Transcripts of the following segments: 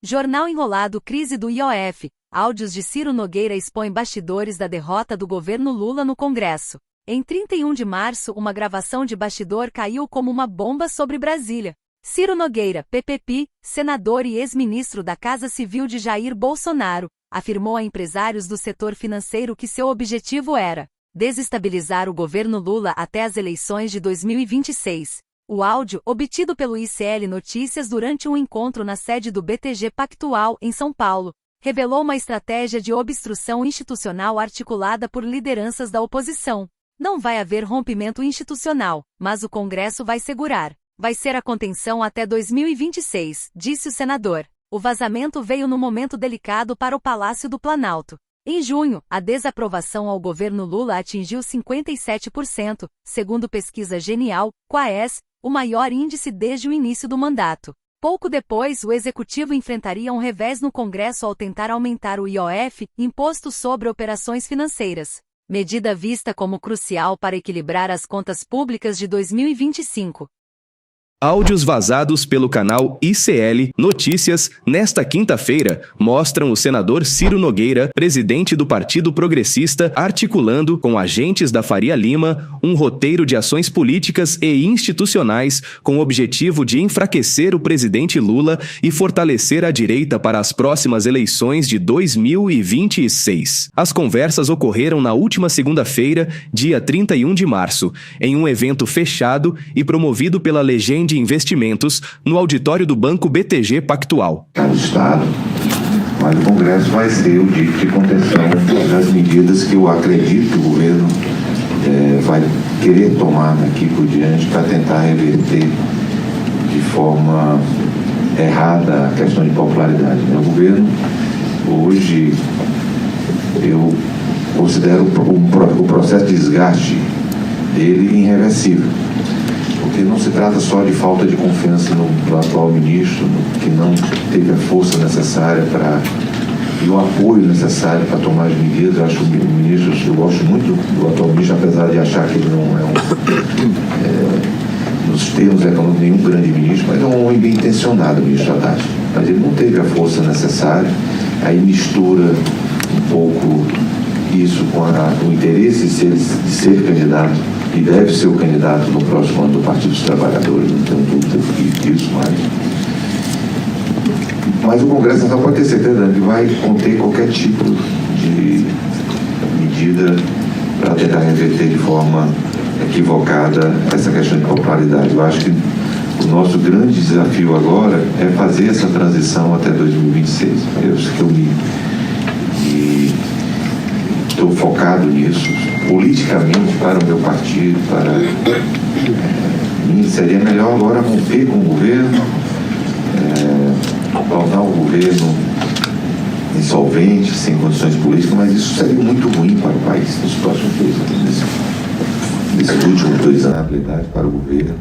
Jornal Enrolado. Crise do IOF. Áudios de Ciro Nogueira expõem bastidores da derrota do governo Lula no Congresso. Em 31 de março, uma gravação de bastidor caiu como uma bomba sobre Brasília. Ciro Nogueira, PPP, senador e ex-ministro da Casa Civil de Jair Bolsonaro, afirmou a empresários do setor financeiro que seu objetivo era desestabilizar o governo Lula até as eleições de 2026. O áudio, obtido pelo ICL Notícias durante um encontro na sede do BTG Pactual, em São Paulo, revelou uma estratégia de obstrução institucional articulada por lideranças da oposição. Não vai haver rompimento institucional, mas o Congresso vai segurar. Vai ser a contenção até 2026, disse o senador. O vazamento veio no momento delicado para o Palácio do Planalto. Em junho, a desaprovação ao governo Lula atingiu 57%, segundo pesquisa Genial, Quaes, o maior índice desde o início do mandato. Pouco depois, o executivo enfrentaria um revés no Congresso ao tentar aumentar o IOF, Imposto sobre Operações Financeiras, medida vista como crucial para equilibrar as contas públicas de 2025. Áudios vazados pelo canal ICL Notícias, nesta quinta-feira, mostram o senador Ciro Nogueira, presidente do Partido Progressista, articulando com agentes da Faria Lima um roteiro de ações políticas e institucionais com o objetivo de enfraquecer o presidente Lula e fortalecer a direita para as próximas eleições de 2026. As conversas ocorreram na última segunda-feira, dia 31 de março, em um evento fechado e promovido pela Legende Investimentos no auditório do Banco BTG Pactual. O Estado, mas o Congresso vai ser o dito de contenção das medidas que eu acredito que o governo vai querer tomar daqui por diante para tentar reverter de forma errada a questão de popularidade. O governo, hoje, eu considero o processo de desgaste dele irreversível. Porque não se trata só de falta de confiança no atual ministro, que não teve a força necessária e o apoio necessário para tomar as medidas. Eu acho que o ministro, eu gosto muito do atual ministro, apesar de achar que ele não é nos termos econômicos, nenhum grande ministro, mas é um homem bem intencionado, o ministro Haddad. Mas ele não teve a força necessária, aí mistura um pouco isso com o interesse de ser candidato, e deve ser o candidato no próximo ano do Partido dos Trabalhadores, não tenho dúvida disso mais. Mas o Congresso só pode ter certeza que vai conter qualquer tipo de medida para tentar reverter de forma equivocada essa questão de popularidade. Eu acho que o nosso grande desafio agora é fazer essa transição até 2026. Eu acho que eu estou focado nisso, politicamente, para o meu partido, para mim seria melhor agora romper com o governo, tornar o governo insolvente, sem condições políticas, mas isso seria muito ruim para o país nos próximos 2 anos, nesses últimos 2 anos, a habilidade para o governo,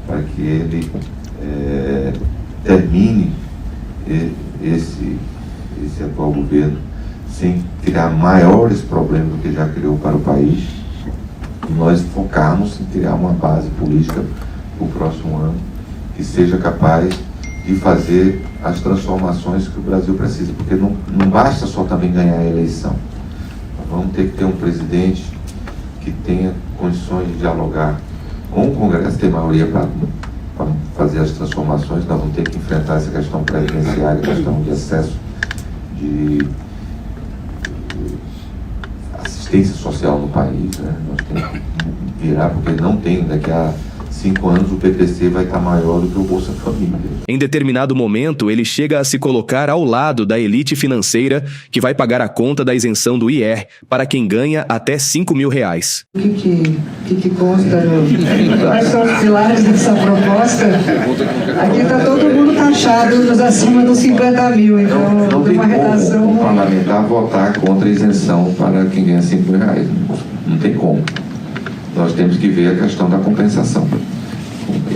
para que ele termine esse atual governo sem criar maiores problemas do que já criou para o país, e nós focarmos em criar uma base política para o próximo ano que seja capaz de fazer as transformações que o Brasil precisa, porque não basta só também ganhar a eleição. Nós vamos ter que ter um presidente que tenha condições de dialogar com o Congresso, ter maioria para fazer as transformações. Nós vamos ter que enfrentar essa questão previdenciária, questão de acesso de assistência social no país, né? Nós temos que virar, porque não tem, daqui a 5 anos o PPC vai estar maior do que o Bolsa Família. Em determinado momento, ele chega a se colocar ao lado da elite financeira que vai pagar a conta da isenção do IR para quem ganha até R$5 mil. O que consta? Quais são os pilares dessa proposta? Aqui está todo mundo taxado nos acima dos 50 mil, então não tem uma redação. Como o parlamentar votar contra a isenção para quem ganha R$5 mil. Não tem como. Nós temos que ver a questão da compensação.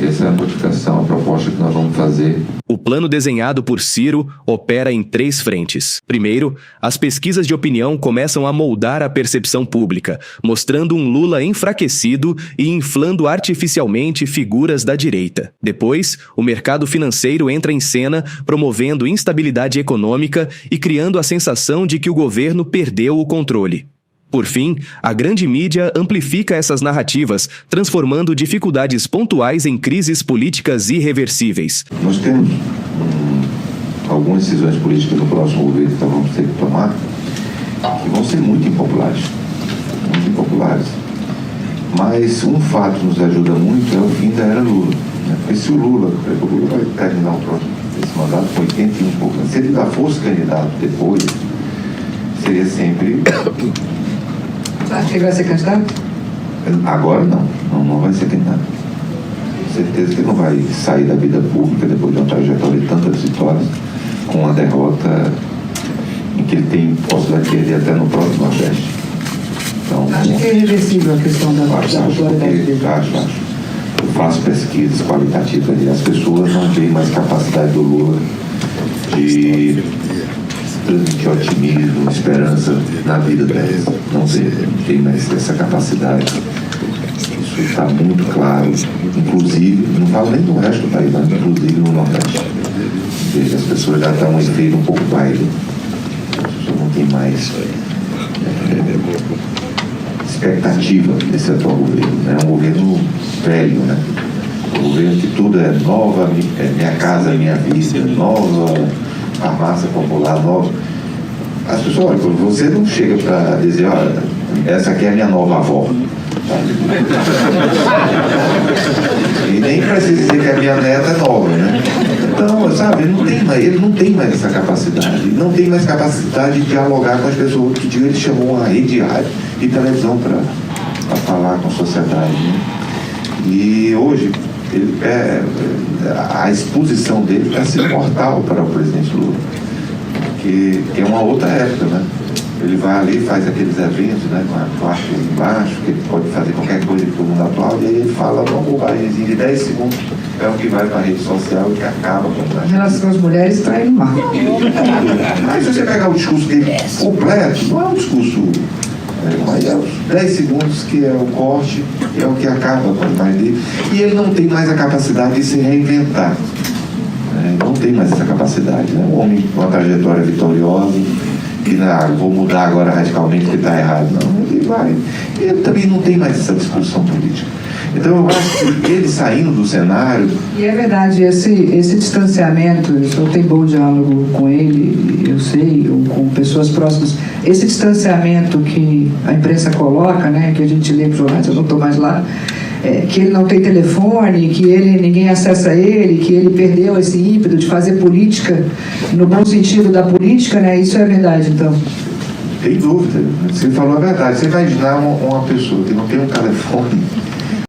Essa é a modificação, a proposta que nós vamos fazer. O plano desenhado por Ciro opera em 3 frentes. Primeiro, as pesquisas de opinião começam a moldar a percepção pública, mostrando um Lula enfraquecido e inflando artificialmente figuras da direita. Depois, o mercado financeiro entra em cena, promovendo instabilidade econômica e criando a sensação de que o governo perdeu o controle. Por fim, a grande mídia amplifica essas narrativas, transformando dificuldades pontuais em crises políticas irreversíveis. Nós temos algumas decisões políticas do próximo governo que vamos ter que tomar, que vão ser muito impopulares. Muito impopulares. Mas um fato nos ajuda muito é o fim da era Lula. Porque se o Lula vai terminar esse mandato com 81%, se ele ainda fosse candidato depois, seria sempre... Acho que ele vai ser candidato? Agora não vai ser candidato. Com certeza que não vai sair da vida pública depois de uma trajetória de tantas vitórias, com uma derrota em que ele tem possibilidade de perder até no próprio Nordeste. Então, acho que é irreversível a questão da popularidade dele. Acho. Eu faço pesquisas qualitativas e as pessoas não veem mais capacidade do Lula de transmitir otimismo, esperança na vida delas. Não tem mais essa capacidade. Isso está muito claro. Inclusive, não falo nem do resto do país, mas inclusive no Nordeste. Veja, as pessoas já estão um efeito um pouco baile. As pessoas não têm mais expectativa desse atual governo. É um governo velho, né? Um governo que tudo é nova, minha casa, minha vida, nova farmácia popular nova. As pessoas, olha, você não chega para dizer, olha, essa aqui é a minha nova avó. E nem precisa dizer que a minha neta é nova, né? Então, sabe, ele não tem mais essa capacidade. Ele não tem mais capacidade de dialogar com as pessoas. Que dia ele chamou a rede de rádio e televisão para falar com a sociedade, né? E hoje a exposição dele vai ser mortal para o presidente Lula, que é uma outra época, né? Ele vai ali, faz aqueles eventos, né, com a placa embaixo, que ele pode fazer qualquer coisa que todo mundo aplaude, e aí ele fala uma bobagem de 10 segundos, é o que vai para a rede social e que acaba com a... Em relação às mulheres, está indo mal. Mas se você pegar o discurso dele completo, não é um discurso... Mas é os 10 segundos que é o corte, é o que acaba com a imagem dele. E ele não tem mais a capacidade de se reinventar. Não tem mais essa capacidade. Né? Um homem com uma trajetória vitoriosa, que vou mudar agora radicalmente porque está errado. Não, ele vai. Ele também não tem mais essa discussão política. Então eu acho que ele saindo do cenário... E é verdade, esse distanciamento, eu tenho bom diálogo com ele, eu sei, ou com pessoas próximas, esse distanciamento que a imprensa coloca, né, que a gente lê nos jornais, eu não estou mais lá, que ele não tem telefone, que ninguém acessa ele, que ele perdeu esse ímpeto de fazer política, no bom sentido da política, né, isso é verdade, então. Tem dúvida, você falou a verdade. Você vai imaginar uma pessoa que não tem um telefone...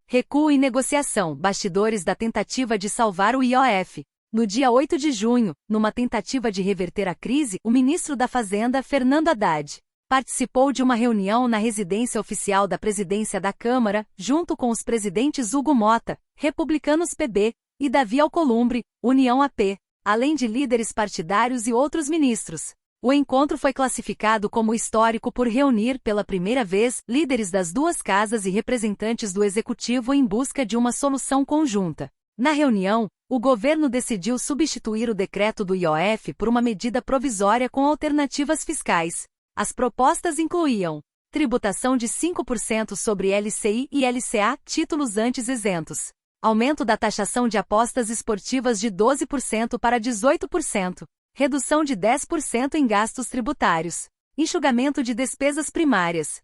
Recuo em negociação, bastidores da tentativa de salvar o IOF. No dia 8 de junho, numa tentativa de reverter a crise, o ministro da Fazenda, Fernando Haddad, participou de uma reunião na residência oficial da presidência da Câmara, junto com os presidentes Hugo Mota, Republicanos PB, e Davi Alcolumbre, União AP, além de líderes partidários e outros ministros. O encontro foi classificado como histórico por reunir pela primeira vez líderes das duas casas e representantes do executivo em busca de uma solução conjunta. Na reunião, o governo decidiu substituir o decreto do IOF por uma medida provisória com alternativas fiscais. As propostas incluíam tributação de 5% sobre LCI e LCA, títulos antes isentos, aumento da taxação de apostas esportivas de 12% para 18%, redução de 10% em gastos tributários, enxugamento de despesas primárias.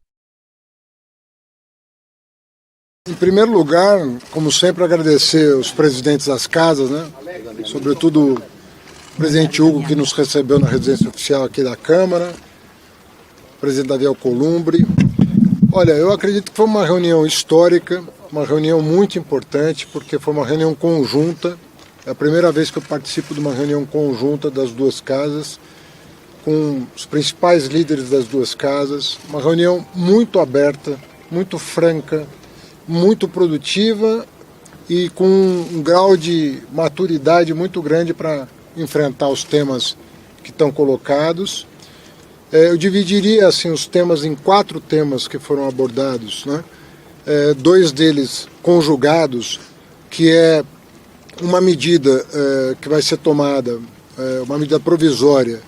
Em primeiro lugar, como sempre, agradecer os presidentes das casas, né? Sobretudo o presidente Hugo, que nos recebeu na residência oficial aqui da Câmara, o presidente Davi Alcolumbre. Olha, eu acredito que foi uma reunião histórica, uma reunião muito importante, porque foi uma reunião conjunta. É a primeira vez que eu participo de uma reunião conjunta das duas casas, com os principais líderes das duas casas. Uma reunião muito aberta, muito franca, muito produtiva e com um grau de maturidade muito grande para enfrentar os temas que estão colocados. Eu dividiria assim, os temas em 4 temas que foram abordados, né? 2 deles conjugados, que é uma medida que vai ser tomada, uma medida provisória,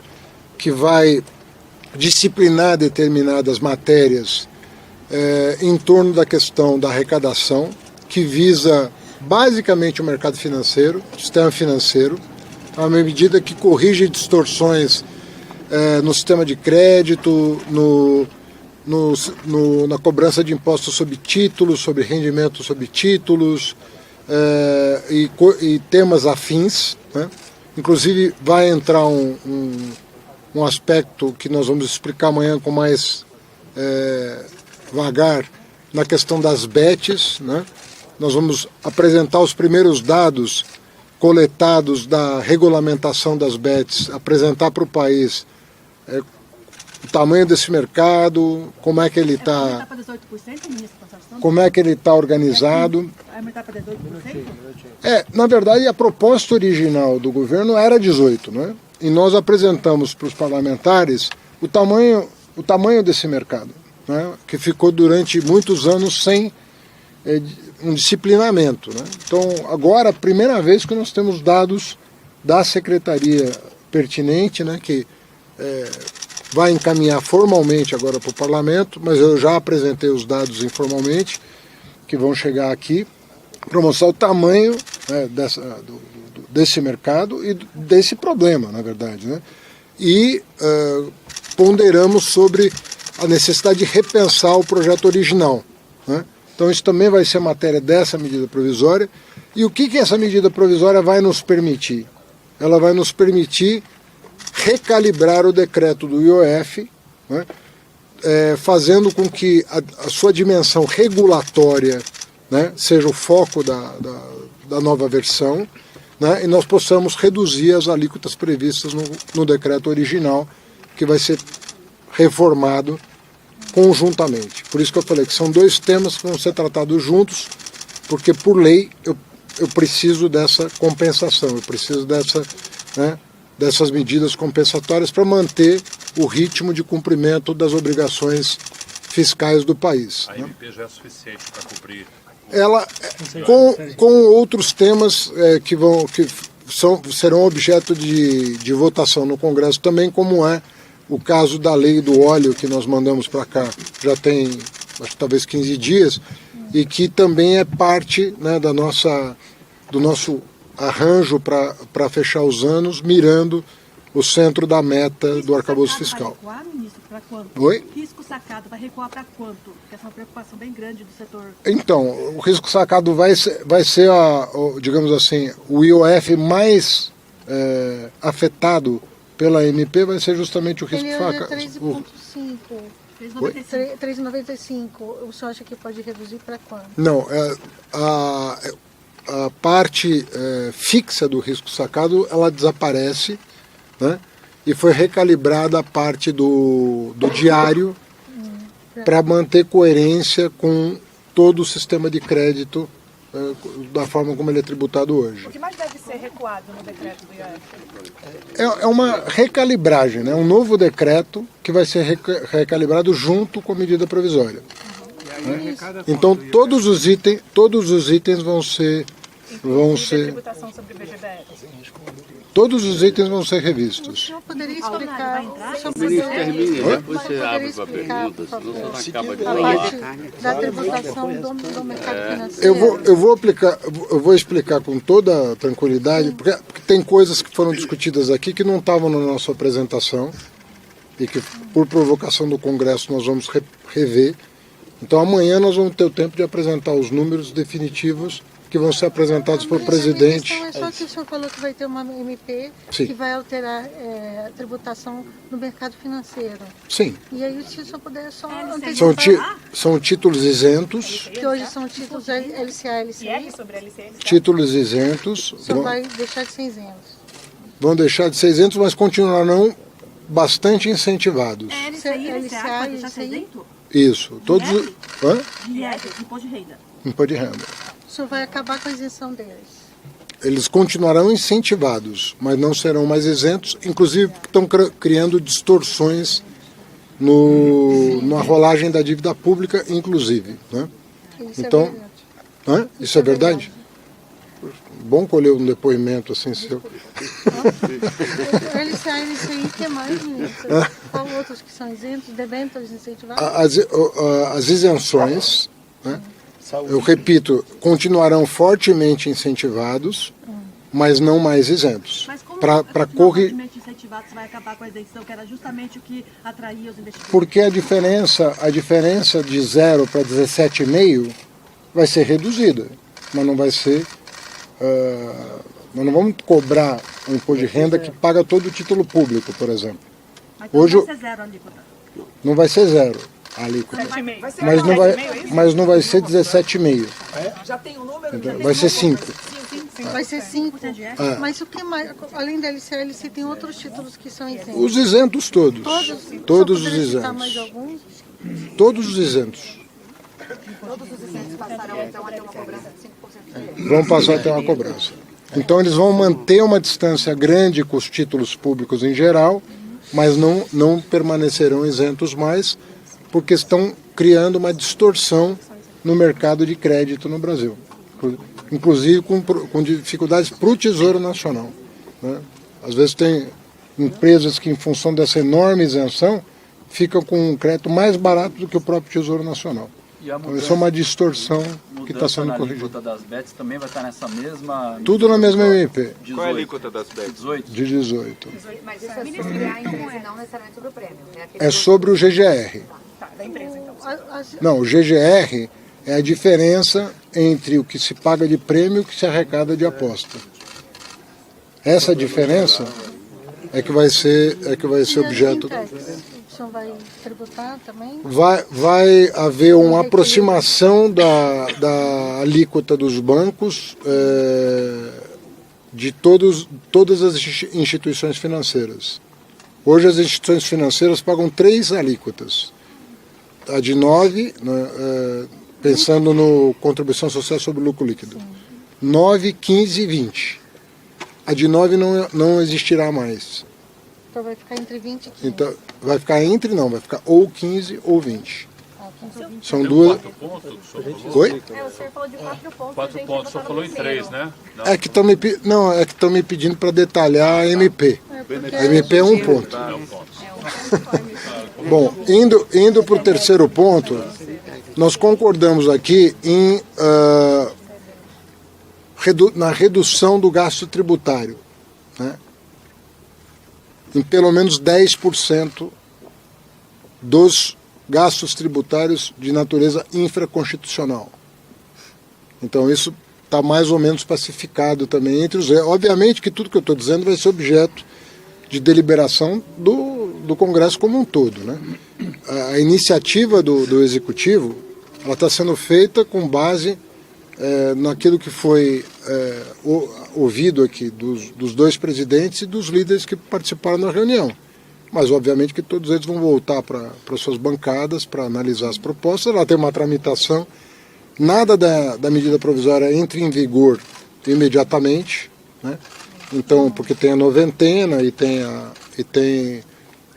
que vai disciplinar determinadas matérias em torno da questão da arrecadação, que visa basicamente o mercado financeiro, o sistema financeiro. É uma medida que corrige distorções no sistema de crédito, na cobrança de impostos sobre títulos, sobre rendimento sobre títulos e temas afins, né? Inclusive vai entrar um aspecto que nós vamos explicar amanhã com mais vagar na questão das BETs, né? Nós vamos apresentar os primeiros dados coletados da regulamentação das BETs, apresentar para o país o tamanho desse mercado, como é que ele está, como é que ele está organizado. Na verdade, a proposta original do governo era 18, né? E nós apresentamos para os parlamentares o tamanho desse mercado, né? Que ficou durante muitos anos sem um disciplinamento, né? Então, agora, a primeira vez que nós temos dados da secretaria pertinente, né, que vai encaminhar formalmente agora para o parlamento, mas eu já apresentei os dados informalmente, que vão chegar aqui, para mostrar o tamanho, né, desse mercado e desse problema, na verdade, né? E ponderamos sobre a necessidade de repensar o projeto original, né? Então isso também vai ser matéria dessa medida provisória. E o que essa medida provisória vai nos permitir? Ela vai nos permitir recalibrar o decreto do IOF, né, fazendo com que a sua dimensão regulatória, né, seja o foco da nova versão, né, e nós possamos reduzir as alíquotas previstas no decreto original, que vai ser reformado conjuntamente. Por isso que eu falei que são 2 temas que vão ser tratados juntos, porque por lei eu preciso dessa compensação, eu preciso dessas medidas compensatórias para manter o ritmo de cumprimento das obrigações fiscais do país. A MP já é suficiente para cumprir? Ela, com outros temas que serão objeto de votação no Congresso também, como é o caso da lei do óleo que nós mandamos para cá, já tem acho que talvez 15 dias, e que também é parte, né, do nosso arranjo para fechar os anos, mirando o centro da meta do arcabouço fiscal. Vai recuar, ministro, para quanto? Oi? Risco sacado vai recuar para quanto? Porque essa é uma preocupação bem grande do setor. Então, o risco sacado vai ser digamos assim, o IOF mais afetado pela MP vai ser justamente o risco sacado. 3,5. 3,95. O senhor acha que pode reduzir para quanto? Não, a parte fixa do risco sacado, ela desaparece, né? E foi recalibrada a parte do diário para manter coerência com todo o sistema de crédito da forma como ele é tributado hoje. O que mais deve ser recuado no decreto do IOF? É uma recalibragem, né? Um novo decreto que vai ser recalibrado junto com a medida provisória. Né? Então todos os itens vão ser Tributação sobre BGBL. Todos os itens vão ser revistos. O senhor poderia explicar? Da tributação do mercado financeiro. Eu vou explicar com toda tranquilidade, porque tem coisas que foram discutidas aqui que não estavam na nossa apresentação e que, por provocação do Congresso, nós vamos rever. Então amanhã nós vamos ter o tempo de apresentar os números definitivos que vão ser apresentados pelo presidente. É só que o senhor falou que vai ter uma MP Sim. que vai alterar a tributação no mercado financeiro. Sim. E aí, se o senhor puder só antecipar, São títulos isentos. que hoje são títulos LCA, LCI, Sobre LCL. Títulos isentos. o senhor vai deixar de ser isento. Vão deixar de ser isentos, mas continuarão bastante incentivados. LCA, pode deixar LCI? isento? Isso. Todos. Hã? IR, imposto de renda. Imposto de renda. O senhor vai acabar com a isenção deles? Eles continuarão incentivados, mas não serão mais isentos, inclusive porque estão criando distorções na rolagem da dívida pública, inclusive. Né? Então, isso é verdade? Bom colher um depoimento assim seu. O LCI, o que mais, ministro? Qual outros que são isentos, debêntures incentivados? As isenções, né? Eu repito, continuarão fortemente incentivados, mas não mais isentos. Mas como fortemente incentivados vai acabar com a isenção, que era justamente o que atraía os investidores? Porque a diferença de 0 para 17,5 vai ser reduzida, mas não vai ser... nós não vamos cobrar um imposto de renda que paga todo o título público, por exemplo. Mas hoje não vai ser zero a alíquota? Não vai ser zero a alíquota. Mas não vai ser 17,5. Já tem um número? Então, vai ser 5. Vai ser 5. Mas o que mais? Além da LCI, tem outros títulos que são isentos? Os isentos todos. Todos os isentos. Mais alguns? Todos os isentos. Todos os isentos passarão então a ter uma cobrança de 5%? Vão passar a ter uma cobrança. Então eles vão manter uma distância grande com os títulos públicos em geral, mas não permanecerão isentos mais, porque estão criando uma distorção no mercado de crédito no Brasil, inclusive com dificuldades para o Tesouro Nacional. Né? Às vezes tem empresas que, em função dessa enorme isenção, ficam com um crédito mais barato do que o próprio Tesouro Nacional. Então, isso é uma distorção que está sendo corrigida. A alíquota das bets também vai estar nessa mesma... Tudo na mesma MP. 18. Qual é a alíquota das bets? 18. De 18. Mas isso é sobre a empresa, não necessariamente sobre o prêmio. Né? É sobre o GGR. Da empresa, então. Não, o GGR é a diferença entre o que se paga de prêmio e o que se arrecada de aposta. Essa diferença é que vai ser objeto... O senhor vai tributar também? Vai haver uma aproximação da alíquota dos bancos de todas as instituições financeiras. Hoje as instituições financeiras pagam 3 alíquotas. A de 9, né, pensando no contribuição social sobre lucro líquido. 9, 15 e 20. A de 9 não existirá mais. Então vai ficar entre 20 e 15. Então, vai ficar ou 15 ou 20. São Tem duas... 4 pontos? Oi? O senhor falou de 4 pontos. 4 pontos, o senhor falou em 3, né? Não. É que estão me pedindo para detalhar a MP. A MP é 1 ponto. É um ponto. Bom, indo para o terceiro ponto, nós concordamos aqui na redução do gasto tributário, né? Em pelo menos 10% dos gastos tributários de natureza infraconstitucional. Então isso está mais ou menos pacificado também entre os... Obviamente que tudo que eu estou dizendo vai ser objeto de deliberação do Congresso como um todo, né? A iniciativa do Executivo está sendo feita com base naquilo que foi ouvido aqui dos 2 presidentes e dos líderes que participaram da reunião. Mas, obviamente, que todos eles vão voltar para suas bancadas para analisar as propostas. Ela tem uma tramitação. Nada da medida provisória entra em vigor imediatamente, né? Então, porque tem a noventena e tem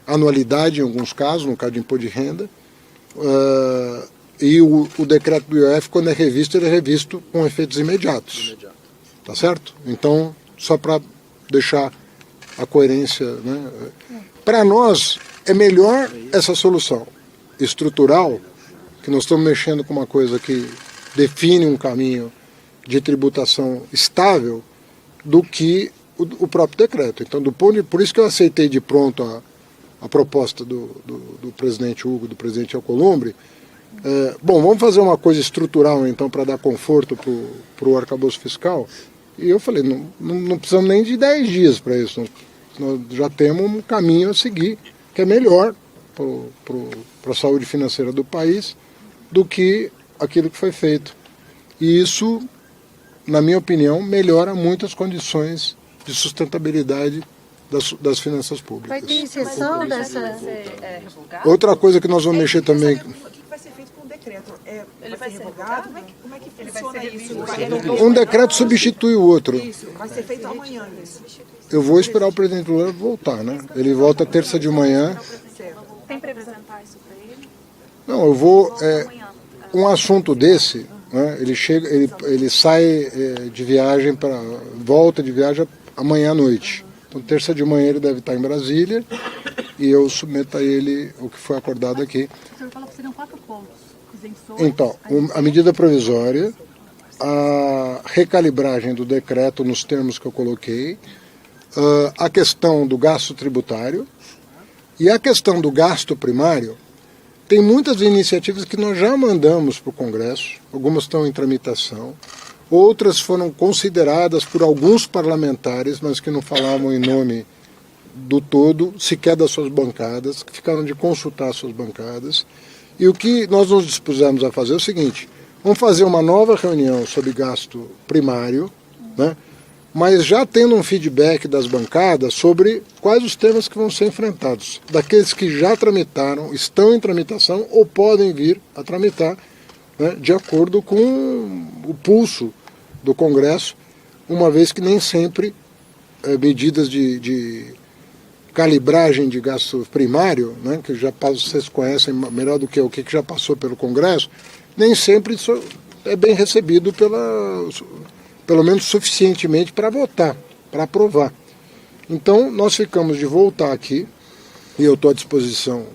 anualidade em alguns casos, no caso de imposto de renda. E o decreto do IOF, quando é revisto, ele é revisto com efeitos imediatos. Tá certo? Então, só para deixar a coerência, né? Para nós, é melhor essa solução estrutural, que nós estamos mexendo com uma coisa que define um caminho de tributação estável, do que o próprio decreto. Então, por isso que eu aceitei de pronto a proposta do presidente Hugo, do presidente Alcolumbre. Bom, vamos fazer uma coisa estrutural, então, para dar conforto para o arcabouço fiscal. E eu falei, não precisamos nem de 10 dias para isso. Nós já temos um caminho a seguir, que é melhor para a saúde financeira do país do que aquilo que foi feito. E isso, na minha opinião, melhora muito as condições de sustentabilidade das finanças públicas. Vai ter exceção dessa... Outra coisa que nós vamos mexer também... O que vai ser feito com o decreto? Ele vai ser revogado? Como é que funciona isso? Um decreto substitui o outro. Isso, vai ser feito amanhã isso. Eu vou esperar o presidente Lula voltar, né? Ele volta terça de manhã. Tem previsão isso para ele? Não, eu vou... um assunto desse, né, ele sai de viagem volta de viagem amanhã à noite. Então, terça de manhã ele deve estar em Brasília e eu submeto a ele o que foi acordado aqui. O senhor falou que seriam 4 pontos. Isenções, Então, a medida provisória, a recalibragem do decreto nos termos que eu coloquei, a questão do gasto tributário e a questão do gasto primário. Tem muitas iniciativas que nós já mandamos para o Congresso, algumas estão em tramitação, outras foram consideradas por alguns parlamentares, mas que não falavam em nome do todo, sequer das suas bancadas, que ficaram de consultar suas bancadas. E o que nós nos dispusemos a fazer é o seguinte: vamos fazer uma nova reunião sobre gasto primário, né? Mas já tendo um feedback das bancadas sobre quais os temas que vão ser enfrentados. Daqueles que já tramitaram, estão em tramitação ou podem vir a tramitar, né, de acordo com o pulso do Congresso, uma vez que nem sempre medidas de calibragem de gasto primário, né, que já vocês conhecem melhor do que o que já passou pelo Congresso, nem sempre isso é bem recebido pelo menos suficientemente para votar, para aprovar. Então, nós ficamos de voltar aqui, e eu estou à disposição,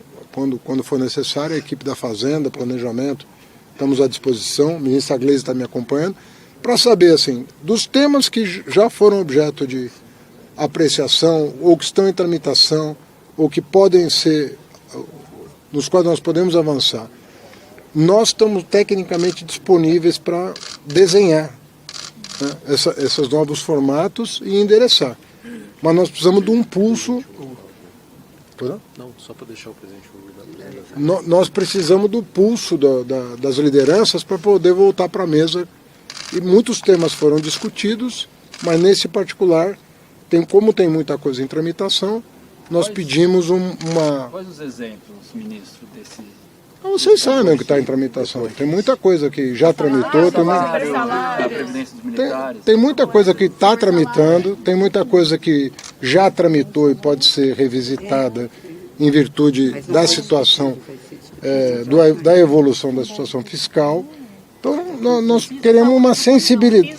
quando for necessário, a equipe da Fazenda, Planejamento, estamos à disposição, a ministra Gleisi está me acompanhando, para saber, assim, dos temas que já foram objeto de apreciação, ou que estão em tramitação, ou que podem ser, nos quais nós podemos avançar. Nós estamos tecnicamente disponíveis para desenhar, né, esses novos formatos e endereçar. Mas nós precisamos de um pulso. Não, só para deixar o presidente Lula. Nós precisamos do pulso das lideranças para poder voltar para a mesa. E muitos temas foram discutidos, mas nesse particular, como tem muita coisa em tramitação, nós pedimos uma... Quais os exemplos, ministro, desse... Vocês sabem o que está em tramitação. Tem muita coisa que já tramitou. Tem muita coisa que está tramitando, tem muita coisa que já tramitou e pode ser revisitada em virtude da situação, da evolução da situação fiscal. Então, nós queremos uma sensibilidade.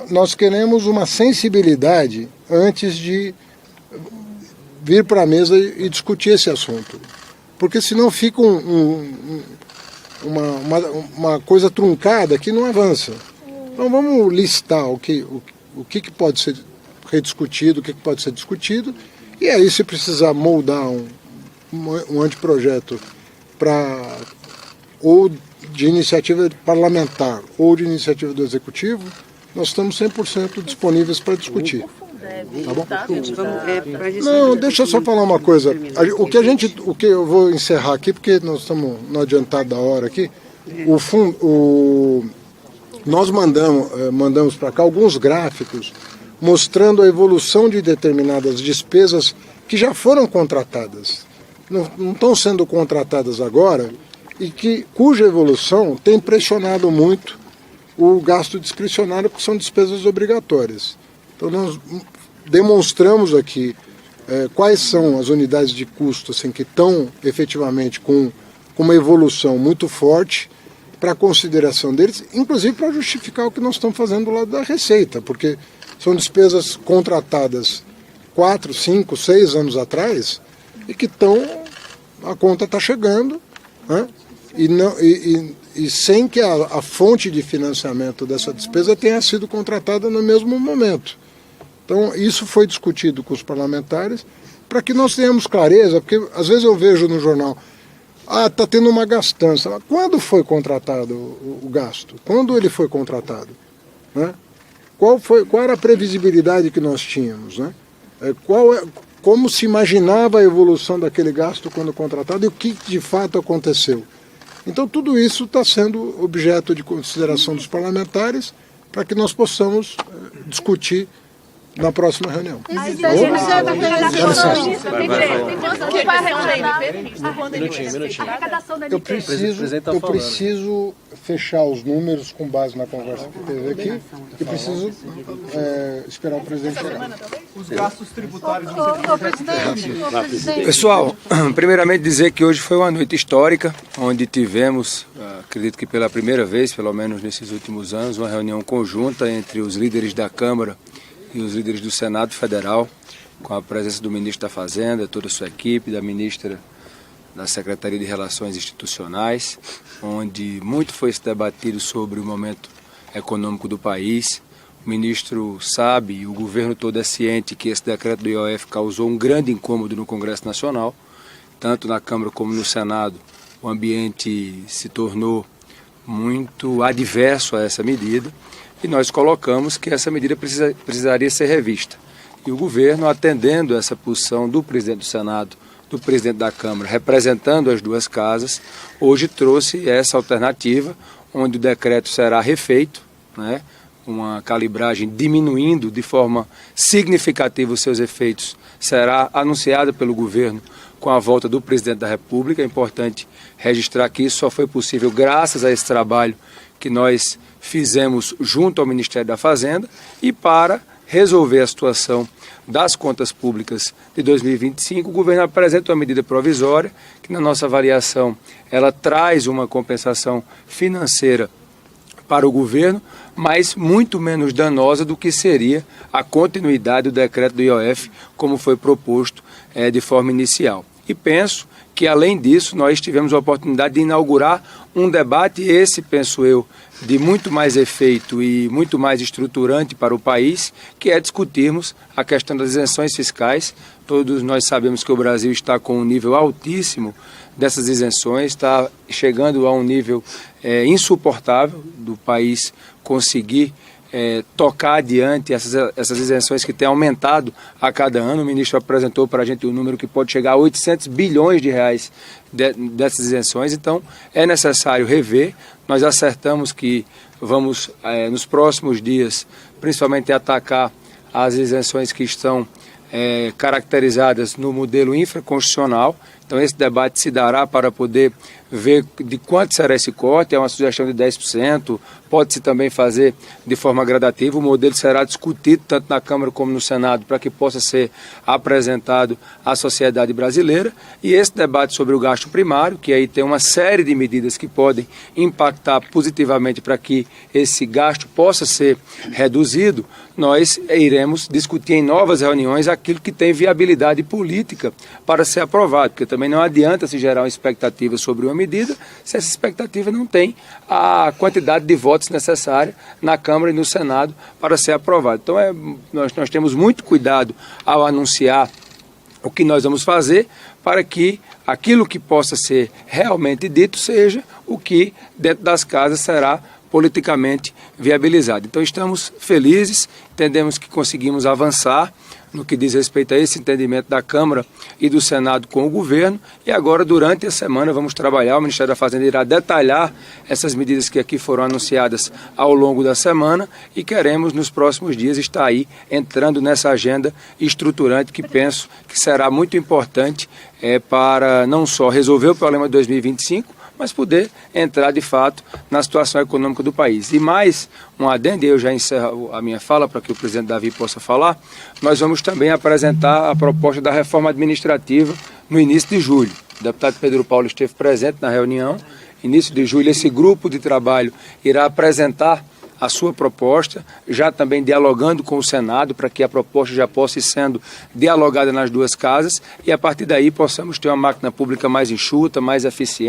Nós queremos uma sensibilidade antes de vir para a mesa e discutir esse assunto. Porque senão fica uma coisa truncada que não avança. Então vamos listar o que pode ser rediscutido, o que pode ser discutido, e aí se precisar moldar um anteprojeto ou de iniciativa parlamentar ou de iniciativa do Executivo, nós estamos 100% disponíveis para discutir. Tá bom? Não, deixa eu só falar uma coisa. O que eu vou encerrar aqui, porque nós estamos no adiantado da hora aqui. Nós mandamos para cá alguns gráficos mostrando a evolução de determinadas despesas que já foram contratadas. Não estão sendo contratadas agora e cuja evolução tem pressionado muito o gasto discricionário, porque são despesas obrigatórias. Então nós demonstramos aqui quais são as unidades de custo assim, que estão efetivamente com uma evolução muito forte para a consideração deles, inclusive para justificar o que nós estamos fazendo do lado da Receita, porque são despesas contratadas 4, 5, 6 anos atrás e que a conta está chegando, né? E sem que a fonte de financiamento dessa despesa tenha sido contratada no mesmo momento. Então, isso foi discutido com os parlamentares para que nós tenhamos clareza, porque às vezes eu vejo no jornal, está tendo uma gastança. Mas quando foi contratado o gasto? Quando ele foi contratado? Né? Qual era a previsibilidade que nós tínhamos? Né? Como se imaginava a evolução daquele gasto quando contratado e o que de fato aconteceu? Então, tudo isso está sendo objeto de consideração dos parlamentares para que nós possamos discutir na próxima reunião. Eu preciso fechar os números com base na conversa que teve aqui e preciso esperar o presidente chegar. Os gastos tributários Pessoal, primeiramente dizer que hoje foi uma noite histórica, onde tivemos, acredito que pela primeira vez, pelo menos nesses últimos anos, uma reunião conjunta entre os líderes da Câmara e os líderes do Senado Federal, com a presença do ministro da Fazenda, toda a sua equipe, da ministra da Secretaria de Relações Institucionais, onde muito foi se debatido sobre o momento econômico do país. O ministro sabe e o governo todo é ciente que esse decreto do IOF causou um grande incômodo no Congresso Nacional, tanto na Câmara como no Senado. O ambiente se tornou muito adverso a essa medida e nós colocamos que essa medida precisaria ser revista. E o governo, atendendo essa posição do presidente do Senado, do presidente da Câmara, representando as duas casas, hoje trouxe essa alternativa, onde o decreto será refeito, né? Uma calibragem diminuindo de forma significativa os seus efeitos, será anunciada pelo governo com a volta do presidente da República. É importante registrar que isso só foi possível graças a esse trabalho que nós fizemos junto ao Ministério da Fazenda e para resolver a situação das contas públicas de 2025, o governo apresenta uma medida provisória que, na nossa avaliação, ela traz uma compensação financeira para o governo, mas muito menos danosa do que seria a continuidade do decreto do IOF, como foi proposto de forma inicial. E penso que, além disso, nós tivemos a oportunidade de inaugurar um debate, esse, penso eu, de muito mais efeito e muito mais estruturante para o país, que é discutirmos a questão das isenções fiscais. Todos nós sabemos que o Brasil está com um nível altíssimo dessas isenções, está chegando a um nível insuportável do país conseguir tocar adiante essas isenções que têm aumentado a cada ano. O ministro apresentou para a gente um número que pode chegar a 800 bilhões de reais dessas isenções, então é necessário rever. Nós acertamos que vamos, nos próximos dias, principalmente atacar as isenções que estão caracterizadas no modelo infraconstitucional. Então esse debate se dará para poder ver de quanto será esse corte. É uma sugestão de 10%, pode-se também fazer de forma gradativa. O modelo será discutido tanto na Câmara como no Senado para que possa ser apresentado à sociedade brasileira. E esse debate sobre o gasto primário, que aí tem uma série de medidas que podem impactar positivamente para que esse gasto possa ser reduzido, nós iremos discutir em novas reuniões aquilo que tem viabilidade política para ser aprovado, porque também não adianta se gerar uma expectativa sobre uma medida se essa expectativa não tem a quantidade de votos necessária na Câmara e no Senado para ser aprovado. Então nós temos muito cuidado ao anunciar o que nós vamos fazer para que aquilo que possa ser realmente dito seja o que dentro das casas será politicamente viabilizado. Então estamos felizes, entendemos que conseguimos avançar no que diz respeito a esse entendimento da Câmara e do Senado com o governo, e agora durante a semana vamos trabalhar, o Ministério da Fazenda irá detalhar essas medidas que aqui foram anunciadas ao longo da semana e queremos nos próximos dias estar aí entrando nessa agenda estruturante que penso que será muito importante para não só resolver o problema de 2025, mas poder entrar de fato na situação econômica do país. E mais um adendo, eu já encerro a minha fala para que o presidente Davi possa falar, nós vamos também apresentar a proposta da reforma administrativa no início de julho. O deputado Pedro Paulo esteve presente na reunião, início de julho esse grupo de trabalho irá apresentar a sua proposta, já também dialogando com o Senado para que a proposta já possa ir sendo dialogada nas duas casas e a partir daí possamos ter uma máquina pública mais enxuta, mais eficiente.